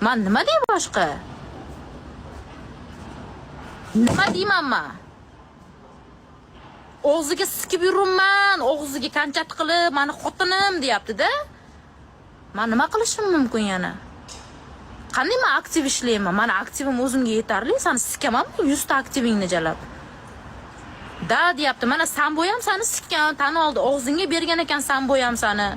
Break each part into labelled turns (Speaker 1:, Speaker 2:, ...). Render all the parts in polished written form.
Speaker 1: Men nima dey boshqa? Nima deymanman? Og'ziga sikib yuribman, og'ziga kanchat qilib, meni xotinim deyapti-da. Men nima qilishim mumkin yana? Qanday men aktiv ishlayman? Meni aktivim o'zimga yetarli. Seni sikamanmi 100 ta aktivingni jalab? Da deyapti. Mana Sambo ham seni sikkan, tan oldi. Og'zingga bergan ekan Sambo ham seni.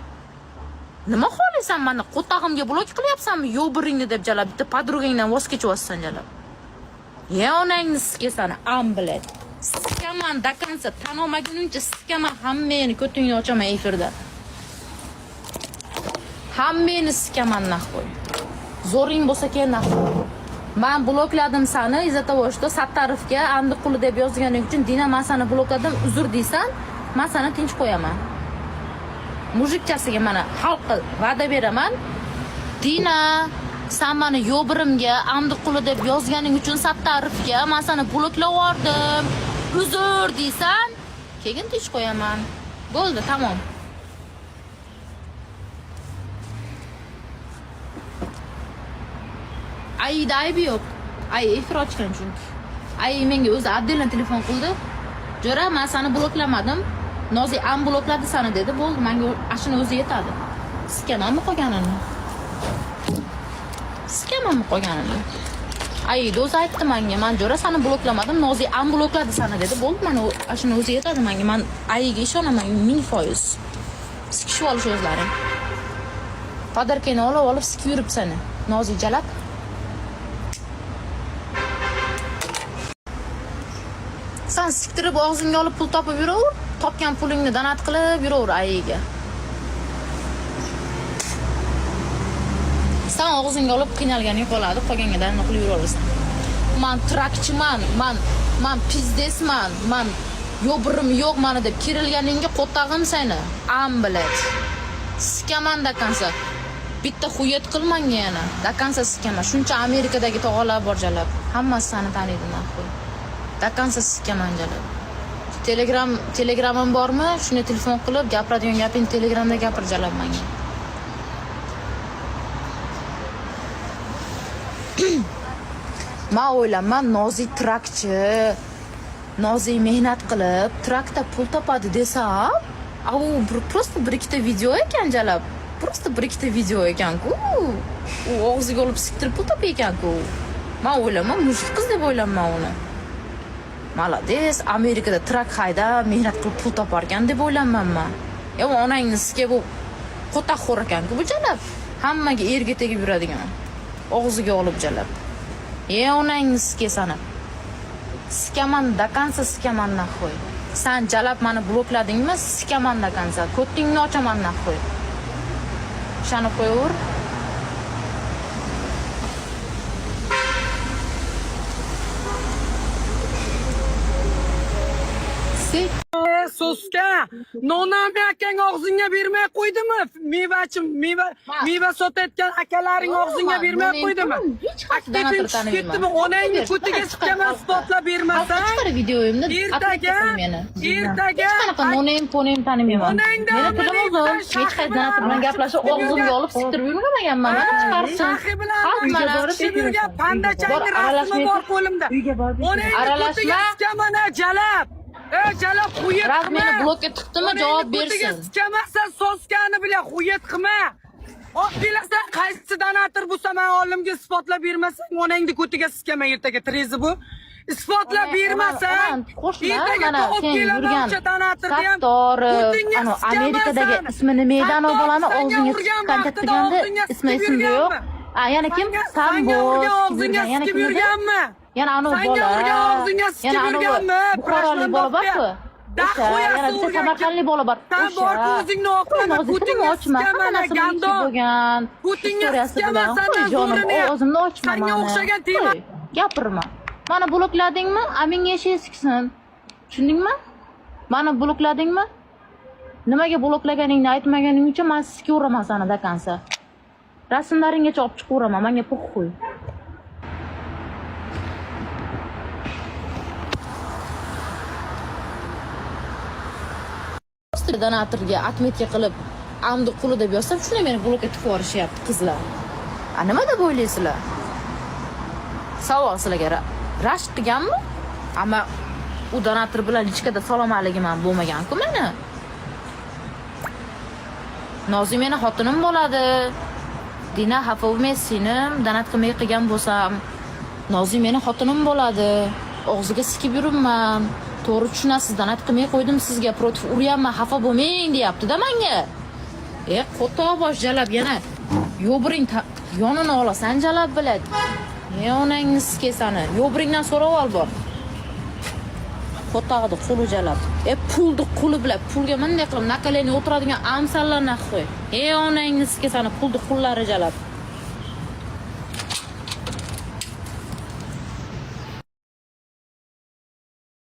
Speaker 1: Nima xohlaysan meni? Qo'tog'imga blok qilyapsanmi? Yo'q biringni deb jalab. Bitta podrugangdan voz kechyapsan jalab. Ya onangni sikasan, ambilet. Sikaman da konsa, tan olmaguningcha sikaman, hammani ko'tingni ochaman efirda. Hammani sikaman nahvoy. Zo'ring bo'lsa keyin nahvoy. Men blokladim seni из-за того, что Sattarifga Amdi quli deb yozganing uchun Dina men seni blokladim, uzr deysan, men seni tinch qo'yaman. Mujikchasiga mana xalq va'da beraman. Dina, sen meni yo'birimga Amdi quli deb yozganing uchun Sattarifga men seni bloklab yubordim. Uzr deysan, keyin tinch qo'yaman. Bo'ldi, tamom. Ayda aybi yo'q. Ay efir ochgan chunki. Ay menga o'zi отдельно telefon qildi. Jo'ra, men seni bloklamadim. Nozi ham blokladi seni dedi. Bo'ldi, menga ashuni o'zi yetadi. Sikamanmi qolganini? Sikamanmi qolganini? Ayda o'zi aytdi menga, men Jo'ra seni bloklamadim. Nozi ham blokladi seni dedi. Bo'ldi, men ashuni o'zi yetadi menga. Men Ayga ishonaman 1000%. Sikishib olish o'zlaring. Podarkani olib sikib yurib seni. Nozi jalab. Sen siktirib og'zingga olib pul topib yuraver, topgan pulingni donat qilib yuraver ayiga. Sen og'zingga olib qiynalganing qoladi, qolganga donat qilib yuraversan. Men trakchiman, men pizdesman, men yo'birim yo'q meni deb kirilganingga qo'tag'im seni. Ambilet. Sikaman da kansa. Bitta xuyet qilmanga yana. Da kansa sikaman. Shuncha Amerikadagi tog'alar bor jalab. Hammasi seni taniydi naqoy. Dakansa sikaman jalab. Telegramim bormi? Shuni telefon qilib gapiradigan gaping Telegramda gapir jalab menga. Men o'ylayman, Nozi trakchi, Nozi mehnat qilib trakda pul topadi desam, u просто bir ikkita video ekan jalab. Просто bir ikkita video ekan-ku. U og'ziga olib siktirib pul topar ekan-ku. Men o'ylayman, mushuk qiz deb o'ylayman uni. Malades, Amerikada trak hayda mehnat qilib pul toparkan deb o'ylayman men. Ya onangni sikib bu qo'taqxo'r ekan-ku bu jalab. Hammaga erga tegib yuradigan. Og'ziga olib jalab. Ya onangni sikasan. Sikaman da kansa sikaman nahvoy. Sen jalab meni blokladingmi? Sikaman da kansa. Ko'tingni ochaman nahvoy. Shani qo'yaver.
Speaker 2: So'ska nonami akang og'zingga bermay qo'ydimi? Meva sotayotgan akalaring og'zingga bermay qo'ydimi? Akteting tushib ketdimi? Onangni ko'tiga sikaman isbotlab bermasang,
Speaker 1: videoyimni
Speaker 2: ertaga
Speaker 1: qanaqa nonem tanimayman. Meni tilim uzun, hech qayerdan bilan gaplashib og'zimga olib siktirib yurmaganman. Mana chiqarsin.
Speaker 2: Xalq pandachangni rasmi bor qo'limda. Onangni ko'tiga sikaman jalab. Jalab xuyet qilma.
Speaker 1: Meni blokka tiqdimi javob bersin.
Speaker 2: Skamasa soskani bilan xuyet qilma. Bilasan qaysi donator bo'lsa men olimga isbotlab bermasang, onangni ko'tiga sikama ertaga trezi bu. Isbotlab bermasang, ertaga to'g'ib keladigan donatorni ham
Speaker 1: ana Amerikadagi ismi nima edi ana bolani og'zingga qancha tiganda ismi yo'q. Yana kim? Sambo.
Speaker 2: Yana kim yurganmi?
Speaker 1: Yana anu bola. Yana anu Buxorolik bola borku. Yana bitta Samarqandlik bola bor.
Speaker 2: Sen bor o'zingni oqlama, ko'tingni ochma.
Speaker 1: Hammasi birinchi bo'lgan. Historiyasi bilan o'zimni ochma.
Speaker 2: Senga o'xshagan tema.
Speaker 1: Gapirma. Meni blokladingmi? Aminga yashay siksin. Tushundingmi? Meni blokladingmi? Nimaga bloklaganingni aytmaganing uchun men sizga uraman seni dakansa. Rasmlaringgacha olib chiqib uraman. Menga qo'y. Donatorga atmetga qilib Amdi quli deb yozsam, shuni meni blokka tiqib yuborishyapti qizlar. Nima deb o'ylaysizlar? Savol sizlarga rashk qilganmi? Ammo u donator bilan lichkada salom alaykum ham bo'lmagan-ku meni. Nozi meni xotinim bo'ladi. Dina xafa bo'lmay sinim donat qilmay qilgan bo'lsam, Nozi meni xotinim bo'ladi. Og'ziga sikib yuribman. To'g'ri tushunasiz, donat qilmay qo'ydim sizga, protiv uryapman, xafa bo'lmang deyapti-da menga. Qo'tobosh jalab yana yo'biring yonini olasan jalab biladi. Onangni sikesani. Yo'biringdan so'rab ol bor. Qo'tog'ida qo'li jalab. Pulni qo'li bilan pulga bunday qilib nakaleni o'tiradigan amsallarni qo'y. Onangni sikesani, pulni qullari jalab.